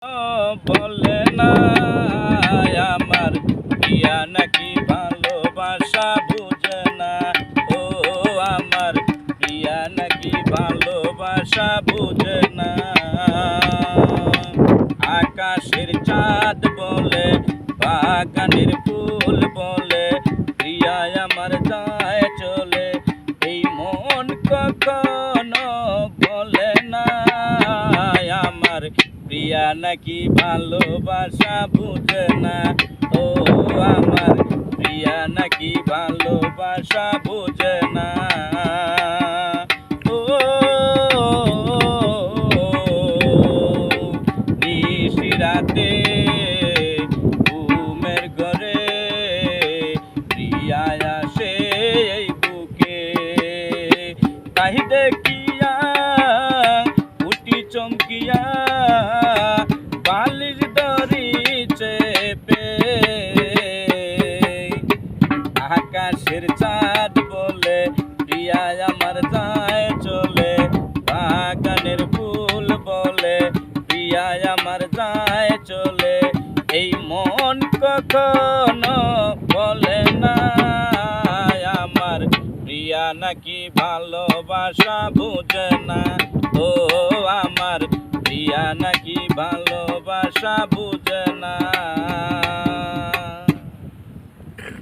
বলে না আমার প্রিয়া নাকি ভালোবাসা বুঝে না। ও আমার প্রিয়া নাকি ভালোবাসা বুঝে না। আকাশের চাঁদ বলে বাগানের ফুল বলে প্রিয়া আমার যায় চলে, এই মন কখনো বলে না আমার প্রিয়া নাকি ভালোবাসা বুঝে না। ও আমার প্রিয়া নাকি ভালোবাসা বুঝে না। ও নিশিরাতে ঘুমের ঘরে প্রিয়া আসে এই বুকে, তাই দেখিয়া উঠি চমকিয়া বালির দড়ি চেপে। আকাশের চাঁদ বলে প্রিয়া আমার যায় চলে, বাগানের ফুল বলে প্রিয়া আমার যায় চলে, এই মন কখনো বলে না আমার প্রিয়া নাকি ভালোবাসা বুঝে না। ও আমার প্রিয়া নাকি ভালোবাসা